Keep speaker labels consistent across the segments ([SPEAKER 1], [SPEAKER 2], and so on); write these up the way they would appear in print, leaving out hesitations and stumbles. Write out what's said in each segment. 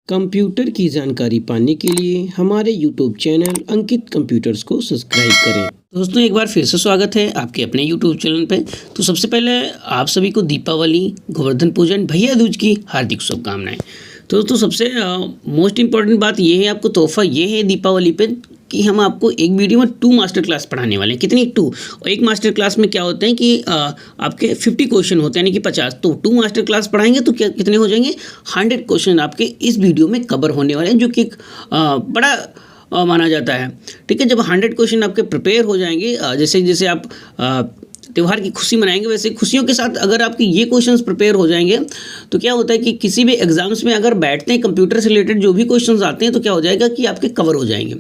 [SPEAKER 1] Computer की जानकारी पाने के लिए हमारे YouTube चैनल अंकित कंप्यूटर्स को सब्सक्राइब करें। दोस्तों, एक बार फिर से स्वागत है आपके अपने YouTube चैनल पे। तो सबसे पहले आप सभी को दीपावली, गोवर्धन पूजन, भैया दूज की हार्दिक शुभकामनाएं। तो दोस्तों, सबसे मोस्ट इम्पॉर्टेंट बात ये है, आपको तोहफा ये है दीपावली पे कि हम आपको एक वीडियो में 2 मास्टर क्लास पढ़ाने वाले हैं। कितनी 2 और एक मास्टर क्लास में क्या होते हैं कि आपके 50 क्वेश्चन होते हैं, यानी कि 50। तो 2 मास्टर क्लास पढ़ाएंगे तो क्या कितने हो जाएंगे, 100 क्वेश्चन आपके इस वीडियो में कवर होने वाले हैं, जो कि एक बड़ा माना जाता है। ठीक है, जब 100 क्वेश्चन आपके प्रिपेयर हो जाएंगे, जैसे जैसे आप त्यौहार की खुशी मनाएंगे, वैसे खुशियों के साथ अगर आपके ये क्वेश्चंस प्रिपेयर हो जाएंगे तो क्या होता है कि किसी भी एग्जाम्स में अगर बैठते हैं, कंप्यूटर से रिलेटेड जो भी क्वेश्चंस आते हैं, तो क्या हो जाएगा कि आपके कवर हो जाएंगे।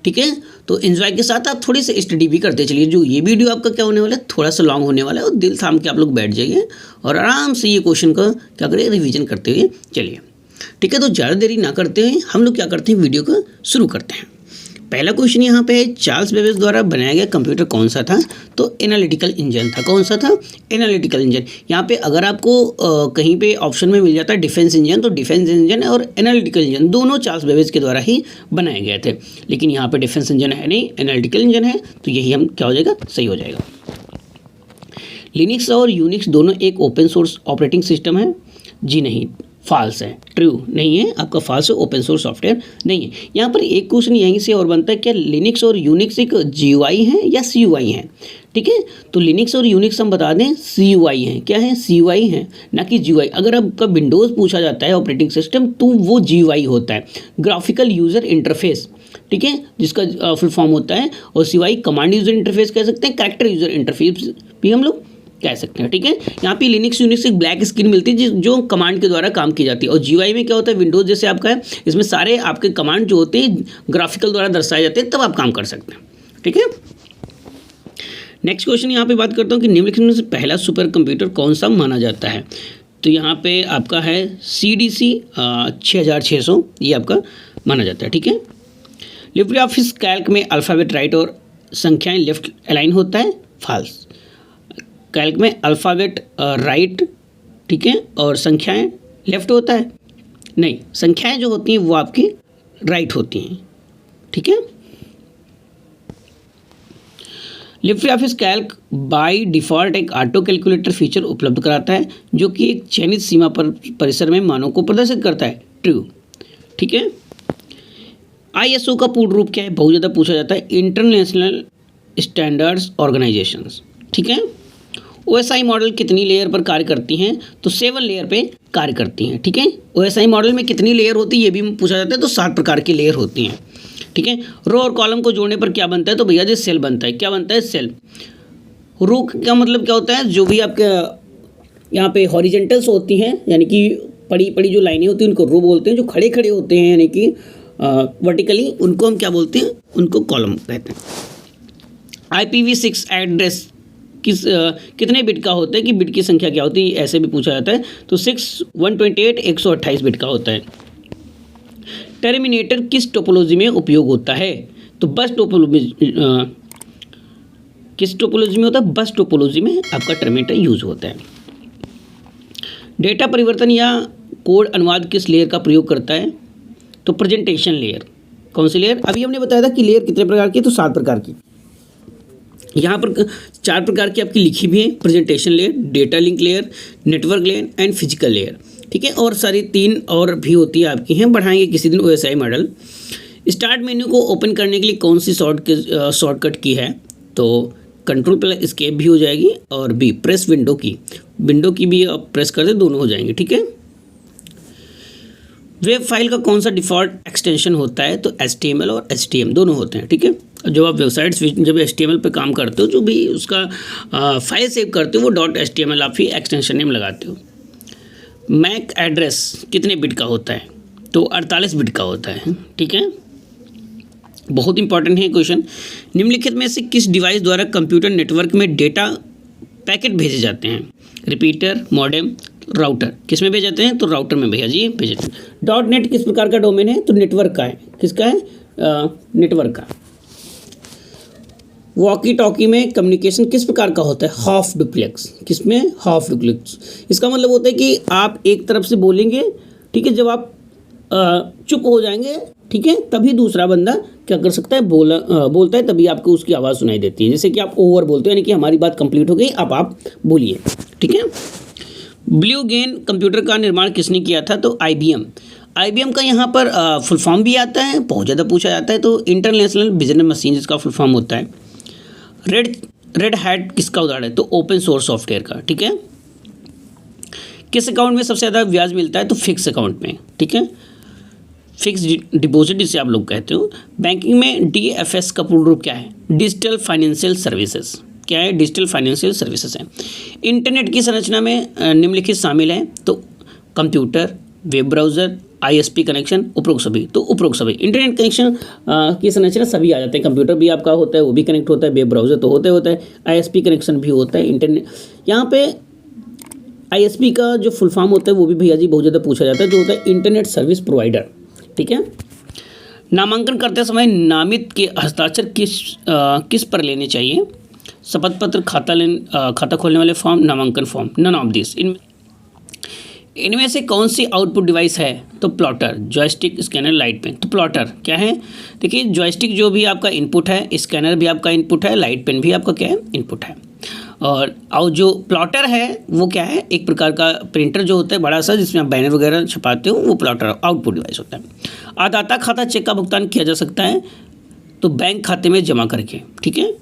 [SPEAKER 1] ठीक है, तो एंजॉय के साथ आप थोड़ी सी स्टडी भी करते चलिए। जो ये वीडियो आपका क्या होने वाला है, थोड़ा सा लॉन्ग होने वाला है, और दिल थाम के आप लोग बैठ जाइए और आराम से ये क्वेश्चन का क्या करें, रिविजन करते हुए चलिए। ठीक है, तो ज़्यादा देरी ना करते हुए हम लोग क्या करते हैं, वीडियो को शुरू करते हैं। पहला क्वेश्चन यहाँ पे है, चार्ल्स बेबेज द्वारा बनाया गया कंप्यूटर कौन सा था? तो एनालिटिकल इंजन था। कौन सा था? Analytical engine. यहाँ पे अगर आपको कहीं पे ऑप्शन में मिल जाता है डिफेंस इंजन, तो डिफेंस इंजन और एनालिटिकल इंजन दोनों चार्ल्स बेबेज के द्वारा ही बनाए गए थे। लेकिन यहाँ पे डिफेंस इंजन है नहीं, एनालिटिकल इंजन है, तो यही हम क्या हो जाएगा, सही हो जाएगा। लिनक्स और यूनिक्स दोनों एक ओपन सोर्स ऑपरेटिंग सिस्टम है? जी नहीं, फॉल्स है, ट्रू नहीं है, आपका फॉल्स है, ओपन सोर्स सॉफ्टवेयर नहीं है। यहाँ पर एक क्वेश्चन यहीं से और बनता है, क्या लिनक्स और यूनिक्स एक GUI है या CUI है? ठीक है, तो लिनक्स और यूनिक्स हम बता दें CUI है। क्या है? CUI है, ना कि GUI। अगर आपका विंडोज़ पूछा जाता है ऑपरेटिंग सिस्टम, तो वो GUI होता है, ग्राफिकल यूज़र इंटरफेस। ठीक है, जिसका फुल फॉर्म होता है। और CUI कमांड यूज़र इंटरफेस कह सकते हैं, कैरेक्टर यूज़र इंटरफेस भी हम लोग कह सकते हैं। ठीक है, यहाँ पे लिनक्स यूनिक्स एक ब्लैक स्क्रीन मिलती है जो कमांड के द्वारा काम की जाती है। और GUI में क्या होता है, विंडोज जैसे आपका है, इसमें सारे आपके कमांड जो होते हैं ग्राफिकल द्वारा दर्शाए जाते हैं, तब आप काम कर सकते हैं। ठीक है, नेक्स्ट क्वेश्चन यहाँ पे बात करता हूँ कि निम्नलिखित में से पहला सुपर कंप्यूटर कौन सा माना जाता है? तो यहाँ पे आपका है CDC 6600, ये आपका माना जाता है। ठीक है, लिब्रे ऑफिस कैल्क में अल्फ़ाबेट राइट और संख्याएं लेफ्ट अलाइन होता है? फॉल्स। कैल्क में अल्फ़ाबेट राइट, ठीक है, और संख्याएं लेफ्ट होता है? नहीं, संख्याएं जो होती हैं वो आपकी राइट होती हैं। ठीक है, Libre office Calc by default एक ऑटो कैलकुलेटर फीचर उपलब्ध कराता है, जो कि एक चयनित सीमा पर परिसर में मानों को प्रदर्शित करता है? ट्रू। ठीक है, ISO का पूर्ण रूप क्या है? बहुत ज़्यादा पूछा जाता है, इंटरनेशनल स्टैंडर्ड्स ऑर्गेनाइजेशंस। ठीक है, OSI मॉडल कितनी लेयर पर कार्य करती हैं? तो 7 लेयर पे कार्य करती हैं। ठीक है, OSI मॉडल में कितनी लेयर होती है ये भी पूछा जाता है, तो 7 प्रकार की लेयर होती हैं। ठीक है, रो और कॉलम को जोड़ने पर क्या बनता है? तो भैया जी सेल बनता है। क्या बनता है? सेल। रो का मतलब क्या होता है, जो भी आपके यहाँ पे हॉरिजेंटल्स होती हैं, यानी कि पड़ी पड़ी जो लाइनें होती हैं उनको रो बोलते हैं। जो खड़े खड़े होते हैं यानी कि वर्टिकली, उनको हम क्या बोलते हैं? उनको कॉलम कहते हैं। IPv6 एड्रेस कितने बिट का होता है, कि बिट की संख्या क्या होती है, ऐसे भी पूछा जाता है। तो 6 128 128 बिट का होता है। टर्मिनेटर किस टोपोलॉजी में उपयोग होता है? तो बस टोपोलॉजी किस टोपोलॉजी में होता है? बस टोपोलॉजी में आपका टर्मिनेटर यूज होता है। डेटा परिवर्तन या कोड अनुवाद किस लेयर का प्रयोग करता है? तो प्रेजेंटेशन लेयर। कौन सी लेयर? अभी हमने बताया था कि लेयर कितने प्रकार की, तो 7 प्रकार की। यहाँ पर 4 प्रकार की आपकी लिखी भी है, presentation layer, data link layer, network layer and physical layer. ठीक है, और सारी 3 और भी होती है आपकी हैं, बढ़ाएंगे किसी दिन OSI मॉडल। स्टार्ट मेन्यू को ओपन करने के लिए कौन सी शॉर्टकट की है? तो Ctrl+Escape भी हो जाएगी, और भी प्रेस विंडो की भी आप प्रेस कर दे, दोनों हो जाएंगे। ठीक है, वेब फाइल का कौन सा डिफ़ॉल्ट एक्सटेंशन होता है? तो HTML और HTM दोनों होते हैं। ठीक है, जब आप वेबसाइट्स जब HTML पे काम करते हो, जो भी उसका फाइल सेव करते हो, वो .html आप ही एक्सटेंशन नेम लगाते हो। मैक एड्रेस कितने बिट का होता है? तो 48 बिट का होता है। ठीक है, बहुत इंपॉर्टेंट है क्वेश्चन। निम्नलिखित में से किस डिवाइस द्वारा कंप्यूटर नेटवर्क में डेटा पैकेट भेजे जाते हैं? Repeater, modem, router. किस में भेजे जाते हैं? तो राउटर में भैया जी भेजे जाते हैं। .NET किस प्रकार का डोमेन है? तो नेटवर्क का है। किसका है? नेटवर्क का। वॉकी टॉकी में कम्युनिकेशन किस प्रकार का होता है? Half duplex. किसमें? Half duplex. इसका मतलब होता है कि आप एक तरफ से बोलेंगे, ठीक है, जब आप चुप हो जाएंगे, ठीक है, तभी दूसरा बंदा क्या कर सकता है, बोलता है, तभी आपको उसकी आवाज़ सुनाई देती है। जैसे कि आप ओवर बोलते हो, यानी कि हमारी बात कंप्लीट हो गई, अब आप बोलिए, ठीक है। ब्लू गेन कंप्यूटर का निर्माण किसने किया था, तो IBM का यहाँ पर फुल फॉर्म भी आता है, बहुत ज़्यादा पूछा जाता है, तो इंटरनेशनल बिजनेस मशीन जिसका फुल फॉर्म होता है। रेड हैट किसका उदाहरण है, तो ओपन सोर्स सॉफ्टवेयर का, ठीक है। किस अकाउंट में सबसे ज़्यादा ब्याज मिलता है, तो फिक्स अकाउंट में, ठीक है, फिक्स डिपॉजिट जिसे आप लोग कहते हो। बैंकिंग में DFS का पूर्ण रूप क्या है, डिजिटल फाइनेंशियल सर्विसेज, क्या है, डिजिटल फाइनेंशियल सर्विसेज है। इंटरनेट की संरचना में निम्नलिखित शामिल है, तो computer, web browser, ISP connection, उपरोक्त सभी, तो उपरोक्त सभी। इंटरनेट कनेक्शन की संरचना सभी आ जाते हैं, कंप्यूटर भी आपका होता है, वो भी कनेक्ट होता है, वेब ब्राउज़र तो होता है, ISP कनेक्शन भी होता है। इंटरनेट यहाँ पे ISP का जो फुल फॉर्म होता है वो भी भैया जी बहुत ज़्यादा पूछा जाता है, जो होता है इंटरनेट सर्विस प्रोवाइडर, ठीक है। नामांकन करते समय नामित के हस्ताक्षर किस पर लेने चाहिए, शपथ पत्र, खाता खोलने वाले फॉर्म, नामांकन फॉर्म, नन ऑफ दिस। इनमें से कौन सी आउटपुट डिवाइस है, तो plotter, joystick, scanner, light pen. तो प्लॉटर क्या है, देखिए जॉयस्टिक जो भी आपका इनपुट है, स्कैनर भी आपका इनपुट है, लाइट पेन भी आपका क्या है, इनपुट है। और जो प्लॉटर है वो क्या है, एक प्रकार का प्रिंटर जो होता है बड़ा सा, जिसमें आप बैनर वगैरह छपाते हो, वो प्लॉटर आउटपुट डिवाइस होता है। आदाता खाता चेक का भुगतान किया जा सकता है, तो बैंक खाते में जमा करके, ठीक है।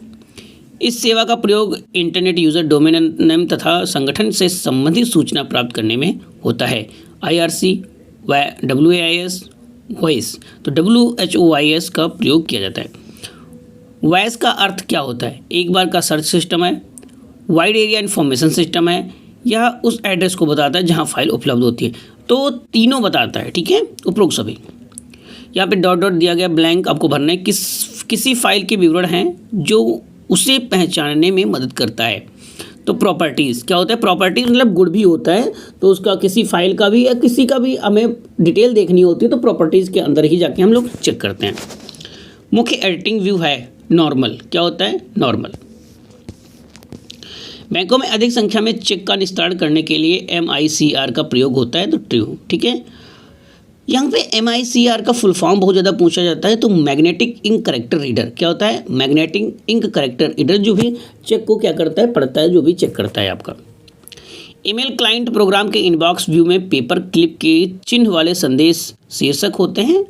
[SPEAKER 1] इस सेवा का प्रयोग इंटरनेट यूज़र डोमेन नेम तथा संगठन से संबंधित सूचना प्राप्त करने में होता है। IRC, WAIS, वॉइस, तो WHOIS का प्रयोग किया जाता है। वॉइस का अर्थ क्या होता है, एक बार का सर्च सिस्टम है, वाइड एरिया इन्फॉर्मेशन सिस्टम है, या उस एड्रेस को बताता है जहां फाइल उपलब्ध होती है, तो तीनों बताता है, ठीक है, उपरोक्त सभी। यहाँ पे डॉट डॉट दिया गया, ब्लैंक आपको भरना है, किसी फाइल के विवरण हैं जो उसे पहचानने में मदद करता है। तो प्रॉपर्टीज़ क्या होता है, प्रॉपर्टीज मतलब गुण भी होता है, तो उसका किसी फाइल का भी या किसी का भी हमें डिटेल देखनी होती है, तो प्रॉपर्टीज़ के अंदर ही जाके हम लोग चेक करते हैं। मुख्य एडिटिंग व्यू है नॉर्मल, क्या होता है, नॉर्मल। बैंकों में अधिक संख्या में चेक का निस्तारण करने के लिए MICR का प्रयोग होता है, तो ट्रू, ठीक है। यहाँ पे MICR का फुल फॉर्म बहुत ज़्यादा पूछा जाता है, तो मैग्नेटिक इंक करेक्टर रीडर, क्या होता है, मैग्नेटिक इंक करेक्टर रीडर, जो भी चेक को क्या करता है, पढ़ता है, जो भी चेक करता है आपका। ईमेल क्लाइंट प्रोग्राम के इनबॉक्स व्यू में पेपर क्लिप के चिन्ह वाले संदेश शीर्षक होते हैं,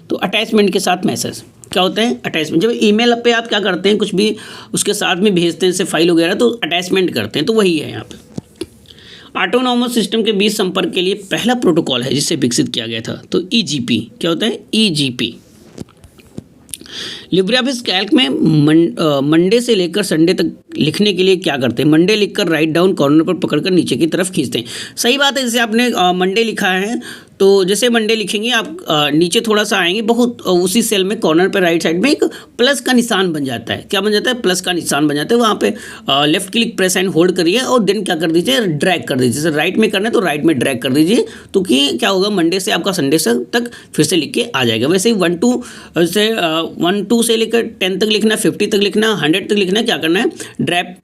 [SPEAKER 1] तो अटैचमेंट के साथ मैसेज, क्या होता है, अटैचमेंट। जब ईमेल पे आप क्या करते हैं, कुछ भी उसके साथ में भेजते हैं, जैसे फाइल वगैरह, तो अटैचमेंट करते हैं, तो वही है यहाँ पे। ऑटोनॉमस सिस्टम के बीच संपर्क के लिए पहला प्रोटोकॉल है जिसे विकसित किया गया था, तो EGP, क्या होता है, EGP। लिब्रियोफिस कैल्क में मंडे से लेकर संडे तक लिखने के लिए क्या करते हैं, मंडे लिखकर राइट डाउन कॉर्नर पर पकड़कर नीचे की तरफ खींचते हैं। सही बात है, जैसे आपने मंडे लिखा है, तो जैसे मंडे लिखेंगे आप नीचे थोड़ा सा आएंगे, बहुत उसी सेल में कॉर्नर पर राइट साइड में एक प्लस का निशान बन जाता है, क्या बन जाता है, प्लस का निशान बन जाता है। वहाँ पे left click press and hold करिए और देन क्या कर दीजिए, ड्रैग कर दीजिए। जैसे राइट में करना है तो राइट में ड्रैग कर दीजिए, तो कि क्या होगा, मंडे से आपका संडे से तक फिर से लिख के आ जाएगा। वैसे ही 1 2 से लेकर 10 तक लिखना, 50 तक लिखना, 100 तक लिखना, क्या करना है, drag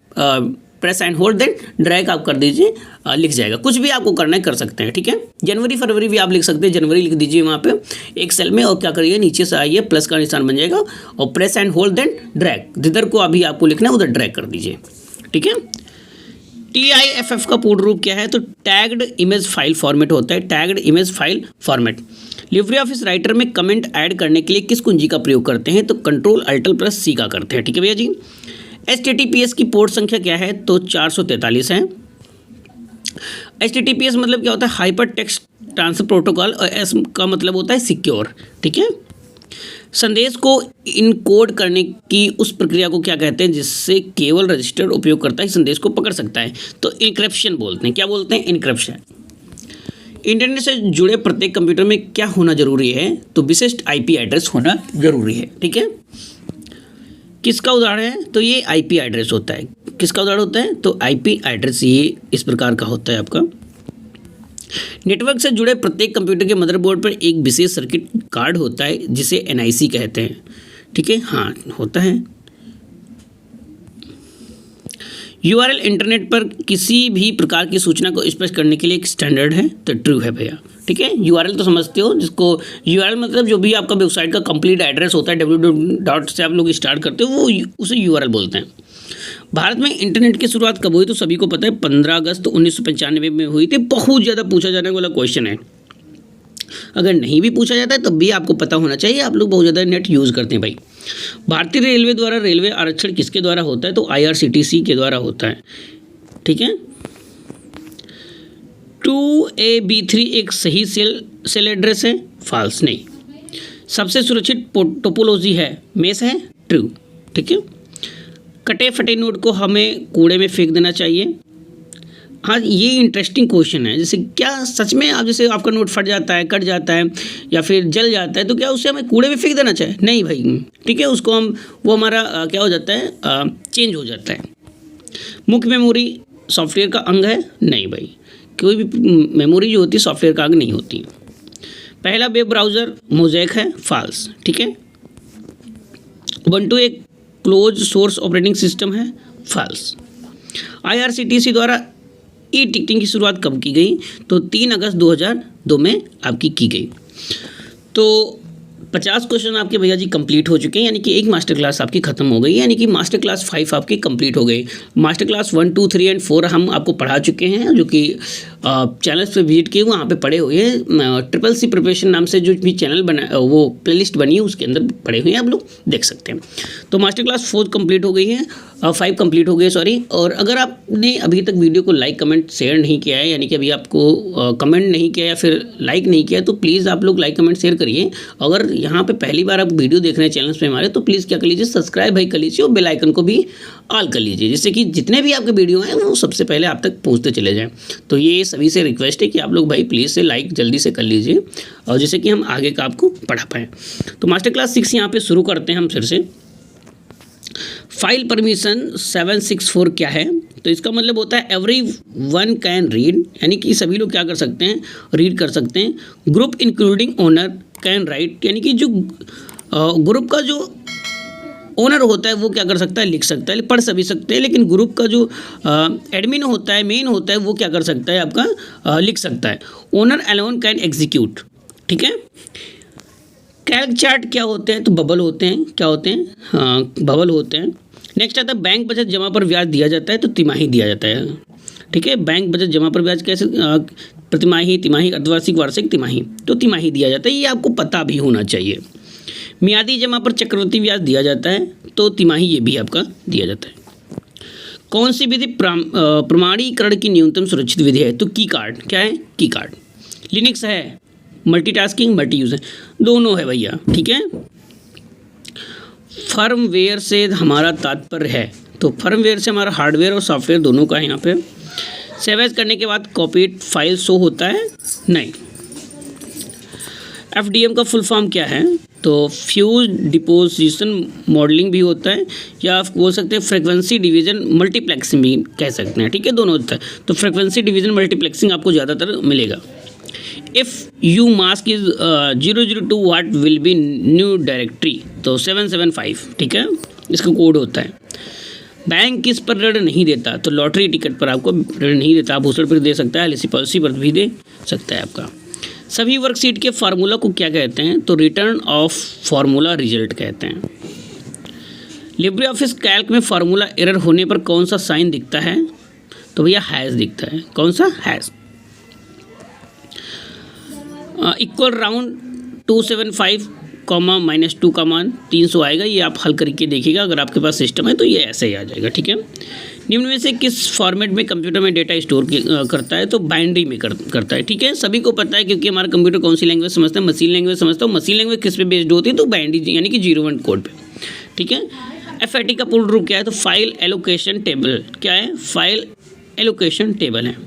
[SPEAKER 1] press and hold then drag आप कर दीजिए, लिख जाएगा। कुछ भी आपको करना है कर सकते हैं, ठीक है। जनवरी फरवरी भी आप लिख सकते हैं, जनवरी लिख दीजिए वहाँ पे एक सेल में, और क्या करिए, नीचे से आइए, प्लस का निशान बन जाएगा, और press and hold then drag, जिधर को अभी आपको लिखना है उधर ड्रैग कर दीजिए, ठीक है। TIFF का पूर्ण रूप क्या है, तो टैग्ड इमेज फाइल फॉर्मेट होता है, tagged image file format. LibreOffice writer में कमेंट ऐड करने के लिए किस कुंजी का प्रयोग करते हैं, तो Ctrl+Alt+C का करते हैं, ठीक है भैया जी। HTTPS की पोर्ट संख्या क्या है, तो 443 है। HTTPS मतलब क्या होता है, हाइपर टेक्स्ट ट्रांसफर प्रोटोकॉल, और S का मतलब होता है सिक्योर, ठीक है। संदेश को इनकोड करने की उस प्रक्रिया को क्या कहते हैं, जिससे केवल रजिस्टर्ड उपयोगकर्ता ही संदेश को पकड़ सकता है, तो इनक्रिप्शन बोलते हैं, क्या बोलते हैं, इनक्रिप्शन। इंटरनेट से जुड़े प्रत्येक कंप्यूटर में क्या होना जरूरी है, तो विशिष्ट IP एड्रेस होना जरूरी है, ठीक है। किसका उदाहरण है, तो ये IP एड्रेस होता है, किसका उदाहरण होता है, तो IP एड्रेस ये इस प्रकार का होता है आपका। नेटवर्क से जुड़े प्रत्येक कंप्यूटर के मदरबोर्ड पर एक विशेष सर्किट कार्ड होता है जिसे NIC कहते हैं, ठीक है, हाँ होता है। URL इंटरनेट पर किसी भी प्रकार की सूचना को स्पष्ट करने के लिए एक स्टैंडर्ड है, तो ट्रू है भैया, ठीक है। यूआरएल तो समझते हो, जिसको यूआरएल मतलब जो भी आपका वेबसाइट का कंप्लीट एड्रेस होता है, www से आप लोग स्टार्ट करते हो, वो उसे यूआरएल बोलते हैं। भारत में इंटरनेट की शुरुआत कब हुई? तो सभी को पता है 15 अगस्त 1995 में हुई थी। बहुत ज़्यादा पूछा जाने वाला क्वेश्चन है, अगर नहीं भी पूछा जाता है तब भी आपको पता होना चाहिए, आप लोग बहुत ज़्यादा नेट यूज़ करते हैं भाई। भारतीय रेलवे द्वारा रेलवे आरक्षण किसके द्वारा होता है? तो IRCTC के द्वारा होता है, ठीक है। 2AB3 एक सही सेल एड्रेस है? फॉल्स, नहीं। सबसे सुरक्षित टोपोलॉजी है? मेश है? ट्रू, ठीक है। कटे फटे नोट को हमें कूड़े में फेंक देना चाहिए? हाँ, ये इंटरेस्टिंग क्वेश्चन है। जैसे क्या सच में आप, जैसे आपका नोट फट जाता है, कट जाता है या फिर जल जाता है, तो क्या उसे हमें कूड़े में फेंक देना चाहिए? नहीं भाई, ठीक है। उसको हम, वो हमारा क्या हो जाता है, चेंज हो जाता है। मुख्य मेमोरी सॉफ्टवेयर का अंग है? नहीं भाई, कोई भी मेमोरी जो होती है सॉफ्टवेयर का अंग नहीं होती। पहला वेब ब्राउज़र मोज़ेक है? फॉल्स, ठीक है। उबंटू एक क्लोज सोर्स ऑपरेटिंग सिस्टम है? फॉल्स। IRCTC द्वारा ई टिकटिंग की शुरुआत कब की गई? तो 3 अगस्त 2002 में आपकी की गई। तो 50 क्वेश्चन आपके भैया जी कंप्लीट हो चुके हैं, यानी कि एक मास्टर क्लास आपकी खत्म हो गई, यानी कि मास्टर क्लास 5 आपकी कंप्लीट हो गई। मास्टर क्लास 1, 2, 3 एंड 4 हम आपको पढ़ा चुके हैं, जो कि चैनल्स पे विजिट किए, वहाँ पे पढ़े हुए हैं। CCC प्रिपरेशन नाम से जो भी चैनल बना, वो प्लेलिस्ट बनी है, उसके अंदर पढ़े हुए हैं, आप लोग देख सकते हैं। तो मास्टर क्लास 4 कंप्लीट हो गई है, 5 कंप्लीट हो गए, सॉरी। और अगर आपने अभी तक वीडियो को लाइक कमेंट शेयर नहीं किया है, यानी कि अभी आपको कमेंट नहीं किया या फिर लाइक नहीं किया, तो प्लीज़ आप लोग लाइक कमेंट शेयर करिए। अगर यहाँ पे पहली बार आप वीडियो देख रहे हैं चैनल्स पे हमारे, तो प्लीज़ क्या कर लीजिए, सब्सक्राइब भाई कर लीजिए और बेल आइकन को भी ऑल कर लीजिए, जिससे कि जितने भी आपके वीडियो हैं वो सबसे पहले आप तक पहुँचते चले जाएँ। तो ये सभी से रिक्वेस्ट है कि आप लोग भाई प्लीज़ से लाइक जल्दी से कर लीजिए, और जिससे कि हम आगे का आपको पढ़ा पाएँ। तो मास्टर क्लास 6 यहाँ पर शुरू करते हैं हम फिर से। फाइल परमिशन 764 क्या है? तो इसका मतलब होता है एवरी वन कैन रीड, यानी कि सभी लोग क्या कर सकते हैं, रीड कर सकते हैं। Group including owner can write, यानी कि जो ग्रुप का जो ओनर होता है वो क्या कर सकता है, लिख सकता है, पढ़ सभी सकते हैं। लेकिन ग्रुप का जो एडमिन होता है, मेन होता है, वो क्या कर सकता है, आपका लिख सकता है। ओनर अलोन कैन एग्जीक्यूट, ठीक है। कैल्क चार्ट क्या होते हैं? तो बबल होते हैं। क्या होते हैं? हाँ, बबल होते हैं। नेक्स्ट आता है बैंक बचत जमा पर ब्याज दिया जाता है? तो तिमाही दिया जाता है, ठीक है। बैंक बचत जमा पर ब्याज कैसे, प्रतिमाही, तिमाही, अर्धवार्षिक, वार्षिक, तिमाही, तो तिमाही दिया जाता है, ये आपको पता भी होना चाहिए। मियादी जमा पर चक्रवृद्धि ब्याज दिया जाता है? तो तिमाही, ये भी आपका दिया जाता है। कौन सी विधि प्रमाणीकरण की न्यूनतम सुरक्षित विधि है? तो की कार्ड, क्या है, की कार्ड। लिनक्स है? मल्टीटास्किंग, मल्टी यूज है, दोनों है भैया, ठीक है। फर्मवेयर से हमारा तात्पर्य है? तो फर्मवेयर से हमारा हार्डवेयर और सॉफ्टवेयर दोनों का है यहाँ पे। सेव एज करने के बाद कॉपीड फाइल शो होता है? नहीं। FDM का फुल फॉर्म क्या है? तो फ्यूज डिपोजिशन मॉडलिंग भी होता है, या आप बोल सकते हैं फ्रीक्वेंसी डिवीजन मल्टीप्लेक्सिंग भी कह सकते हैं, ठीक है, दोनों होता है। तो फ्रीक्वेंसी डिवीजन मल्टीप्लेक्सिंग आपको ज़्यादातर मिलेगा। If you mask is 002 what will be new directory? तो 775, ठीक है, इसका कोड होता है। बैंक किस पर ऋण नहीं देता? तो लॉटरी टिकट पर आपको ऋण नहीं देता, आभूषण पर दे सकता है, LIC पॉलिसी पर भी दे सकता है आपका। सभी वर्कशीट के फार्मूला को क्या कहते हैं? तो रिटर्न ऑफ फार्मूला रिजल्ट कहते हैं। लिब्रे ऑफिस कैल्क में फार्मूला एरर होने पर कौन सा साइन दिखता है? तो भैया हैश दिखता है। कौन सा? हैश। इक्वल राउंड 275 -2 का मान 300 आएगा, ये आप हल करके देखिएगा, अगर आपके पास सिस्टम है तो ये ऐसे ही आ जाएगा, ठीक है। निम्न में से किस फॉर्मेट में कंप्यूटर में डेटा स्टोर करता है? तो बाइनरी में करता है, ठीक है। सभी को पता है, क्योंकि हमारा कंप्यूटर कौन सी लैंग्वेज समझता है, मशीन लैंग्वेज समझता है। मशीन लैंग्वेज किस पे बेस्ड होती है? तो बाइनरी, यानी कि 0-1 कोड पे, ठीक है। FAT का पूर्ण रूप क्या है? तो फाइल एलोकेशन टेबल। क्या है? फाइल एलोकेशन टेबल है।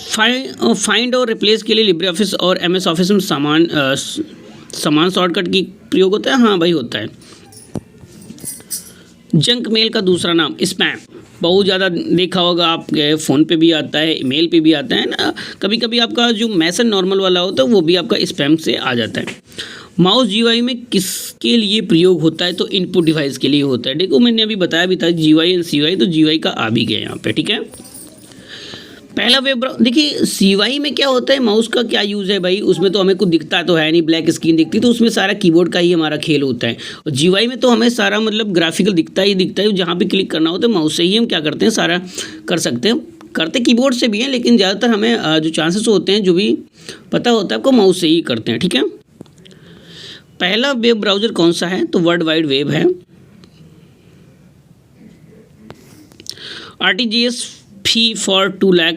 [SPEAKER 1] फाइंड और रिप्लेस के लिए लिब्रे ऑफिस और MS ऑफिस में समान शॉर्टकट की प्रयोग होता है? हाँ भाई, होता है। जंक मेल का दूसरा नाम? स्पैम। बहुत ज़्यादा देखा होगा, आपके फ़ोन पे भी आता है, ईमेल पे भी आता है ना। कभी कभी आपका जो मैसेज नॉर्मल वाला होता है वो भी आपका स्पैम से आ जाता है। माउस GUI में किसके लिए प्रयोग होता है? तो इनपुट डिवाइस के लिए होता है। देखो, मैंने अभी बताया भी था GUI एंड CUI, तो GUI का आ भी गया यहाँ पे, ठीक है। पहला वेब देखिए CUI में क्या होता है, माउस का क्या यूज़ है भाई, उसमें तो हमें कुछ दिखता तो है नहीं, ब्लैक स्क्रीन दिखती, तो उसमें सारा कीबोर्ड का ही हमारा खेल होता है। और GUI में तो हमें सारा मतलब ग्राफिकल दिखता है, जहाँ पे क्लिक करना होता है माउस से ही हम क्या करते हैं सारा कर सकते हैं। करते कीबोर्ड से भी हैं, लेकिन ज़्यादातर हमें जो चांसेस होते हैं, जो भी पता होता है आपको, माउस से ही करते हैं। ठीक है, पहला वेब ब्राउज़र कौन सा है, तो वर्ल्ड वाइड वेब है। RTGS fee for 2 lakh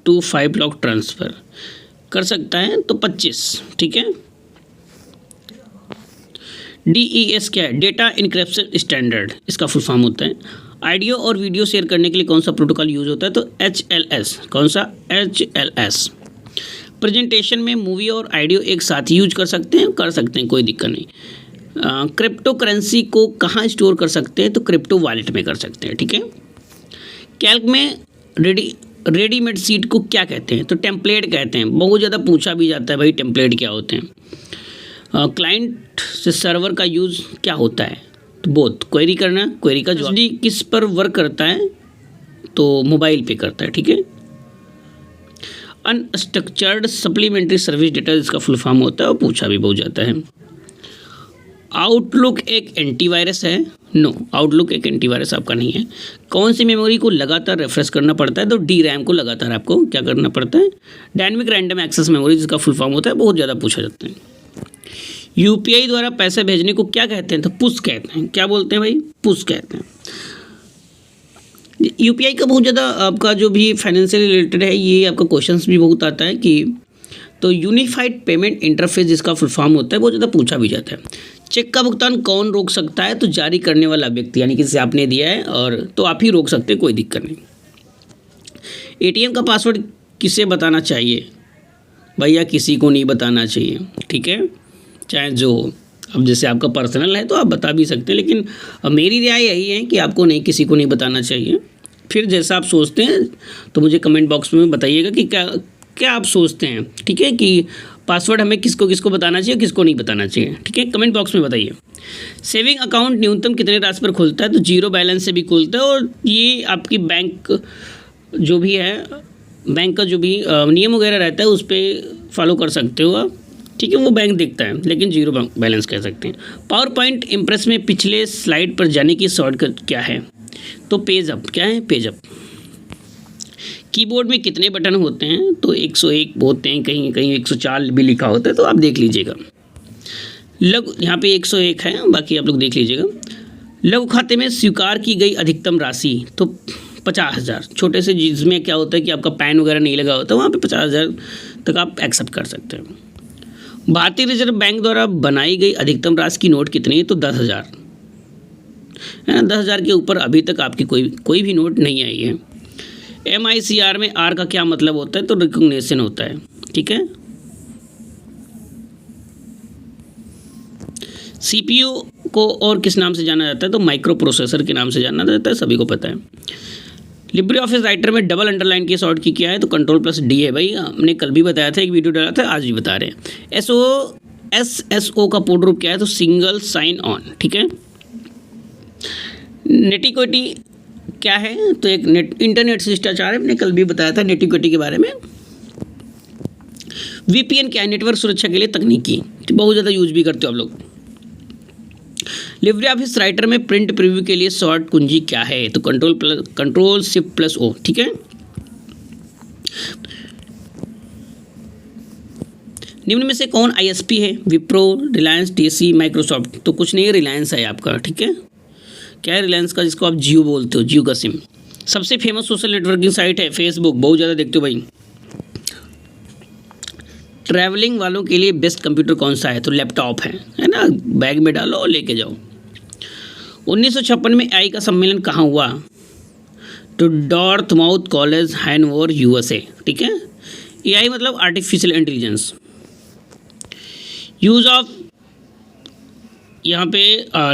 [SPEAKER 1] to 5 lakh transfer कर सकता है तो 25। ठीक है, DES क्या है, डेटा इनक्रिप्शन स्टैंडर्ड, इसका फुल फॉर्म होता है। ऑडियो और वीडियो शेयर करने के लिए कौन सा प्रोटोकॉल यूज़ होता है, तो HLS। कौन सा, HLS। प्रेजेंटेशन में मूवी और ऑडियो एक साथ यूज कर सकते हैं, कोई दिक्कत नहीं। क्रिप्टो करेंसी को कहाँ स्टोर कर सकते हैं, तो क्रिप्टो वॉलेट में कर सकते हैं। ठीक है, कैल्क में रेडीमेड सीट को क्या कहते हैं, तो टेम्पलेट कहते हैं। बहुत ज़्यादा पूछा भी जाता है भाई टेम्पलेट क्या होते हैं। क्लाइंट से सर्वर का यूज़ क्या होता है, तो बोथ, क्वेरी करना, क्वेरी का जवाब। किस पर वर्क करता है, तो मोबाइल पे करता है। ठीक है, अनस्ट्रक्चर्ड सप्लीमेंट्री सर्विस डेटा, जिसका फुल फॉर्म होता है, और पूछा भी बहुत जाता है। आउटलुक एक एंटीवायरस है, नो, आउटलुक एक एंटीवायरस आपका नहीं है। कौन सी मेमोरी को लगातार रेफ्रेश करना पड़ता है, तो DRAM को लगातार आपको क्या करना पड़ता है, डायनेमिक रैंडम एक्सेस मेमोरी, जिसका फुल फॉर्म होता है, बहुत ज़्यादा पूछा जाता है। UPI द्वारा पैसे भेजने को क्या कहते हैं, तो पुश कहते हैं। क्या बोलते हैं भाई, पुश कहते हैं। UPI का बहुत ज़्यादा आपका जो भी फाइनेंशियल रिलेटेड है, ये आपका क्वेश्चंस भी बहुत आता है कि, तो यूनिफाइड पेमेंट इंटरफेस, जिसका फुल फॉर्म होता है, बहुत ज़्यादा पूछा भी जाता है। चेक का भुगतान कौन रोक सकता है, तो जारी करने वाला व्यक्ति, यानी कि जैसे आपने दिया है और तो आप ही रोक सकते हैं, कोई दिक्कत नहीं। ATM का पासवर्ड किसे बताना चाहिए, भैया किसी को नहीं बताना चाहिए। ठीक है, चाहे जो, अब जैसे आपका पर्सनल है तो आप बता भी सकते हैं, लेकिन अब मेरी राय यही है कि आपको नहीं, किसी को नहीं बताना चाहिए। फिर जैसा आप सोचते हैं तो मुझे कमेंट बॉक्स में बताइएगा कि क्या आप सोचते हैं। ठीक है, कि पासवर्ड हमें किसको किसको बताना चाहिए, किसको नहीं बताना चाहिए। ठीक है, कमेंट बॉक्स में बताइए। सेविंग अकाउंट न्यूनतम कितने राशि पर खुलता है, तो 0 बैलेंस से भी खुलता है, और ये आपकी बैंक जो भी है, बैंक का जो भी नियम वगैरह रहता है, उस पर फॉलो कर सकते हो आप। ठीक है, वो बैंक देखता है, लेकिन 0 बैलेंस कह सकते हैं। पावर पॉइंट इम्प्रेस में पिछले स्लाइड पर जाने की शॉर्टकट क्या है, तो पेज अप। क्या है, पेज अप। कीबोर्ड में कितने बटन होते हैं, तो 101 होते हैं, कहीं कहीं 104 भी लिखा होता है, तो आप देख लीजिएगा। लघु, यहाँ पे 101 है, बाकी आप लोग देख लीजिएगा। लघु खाते में स्वीकार की गई अधिकतम राशि, तो 50,000। छोटे से जिसमें क्या होता है कि आपका पैन वगैरह नहीं लगा होता, वहाँ पे 50,000 तक आप एक्सेप्ट कर सकते हैं। भारतीय रिजर्व बैंक द्वारा बनाई गई अधिकतम राशि की नोट कितनी है, तो 10,000 है ना। 10,000 के ऊपर अभी तक आपकी कोई भी नोट नहीं आई है। MICR में R का क्या मतलब होता है, तो रिकॉग्निशन होता है। ठीक है, CPU को और किस नाम से जाना जाता है, तो माइक्रो प्रोसेसर के नाम से जाना जाता है, सभी को पता है। लिब्रे ऑफिस राइटर में डबल अंडरलाइन की शॉर्ट की क्या है, तो Ctrl+D है भाई, हमने कल भी बताया था, एक वीडियो डाला था, आज भी बता रहे हैं। SSO का कोड रूप क्या है, तो सिंगल साइन ऑन। ठीक है, नेटिक्विटी क्या है, तो एक इंटरनेट शिष्टाचार है, हमने कल भी बताया था नेटिक्विटी के बारे में। VPN क्या है, नेटवर्क सुरक्षा के लिए तकनीकी, बहुत ज़्यादा यूज भी करते हो आप लोग। लिब्रे ऑफिस राइटर में प्रिंट प्रीव्यू के लिए शॉर्ट कुंजी क्या है, तो Ctrl+Shift+O। ठीक है, निम्न में से कौन ISP है, विप्रो, रिलायंस, TCS, माइक्रोसॉफ्ट, तो कुछ नहीं, रिलायंस है आपका। ठीक है, क्या है रिलायंस का, जिसको आप जियो बोलते हो, जियो का सिम। सबसे फेमस सोशल नेटवर्किंग साइट है फेसबुक, बहुत ज़्यादा देखते हो भाई। ट्रैवलिंग वालों के लिए बेस्ट कंप्यूटर कौन सा है, तो लैपटॉप है ना, बैग में डालो और लेके जाओ। 1956 में AI का सम्मेलन कहाँ हुआ, तो डॉर्थमाउथ कॉलेज, हैनोवर, USA। ठीक है, AI मतलब आर्टिफिशियल इंटेलिजेंस। यूज़ ऑफ, यहाँ पे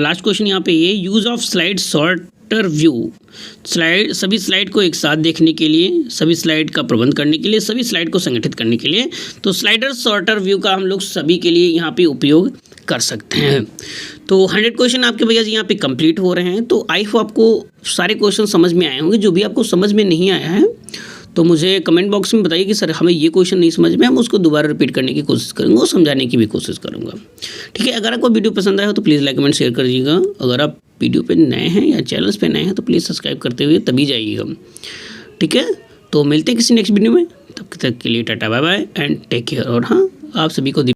[SPEAKER 1] लास्ट क्वेश्चन, यहाँ पे ये use of slide sorter view, slide, सभी स्लाइड को एक साथ देखने के लिए, सभी स्लाइड का प्रबंध करने के लिए, सभी स्लाइड को संगठित करने के लिए, तो स्लाइडर सॉर्टर व्यू का हम लोग सभी के लिए यहाँ पे उपयोग कर सकते हैं। तो 100 क्वेश्चन आपके भैया जी यहाँ पे कंप्लीट हो रहे हैं। तो आई होप आपको सारे क्वेश्चन समझ में आए होंगे। जो भी आपको समझ में नहीं आया है तो मुझे कमेंट बॉक्स में बताइए कि सर हमें ये क्वेश्चन नहीं समझ में, हम उसको दोबारा रिपीट करने की कोशिश करेंगे और समझाने की भी कोशिश करूँगा। ठीक है, अगर आपको वीडियो पसंद आया हो तो प्लीज़ लाइक कमेंट शेयर कर दीजिएगा। अगर आप वीडियो पे नए हैं या चैनल्स पे नए हैं तो प्लीज़ सब्सक्राइब करते हुए तभी जाइएगा। ठीक है, तो मिलते हैं किसी नेक्स्ट वीडियो में, तब तक के लिए tata bye bye and take care. और हाँ, आप सभी को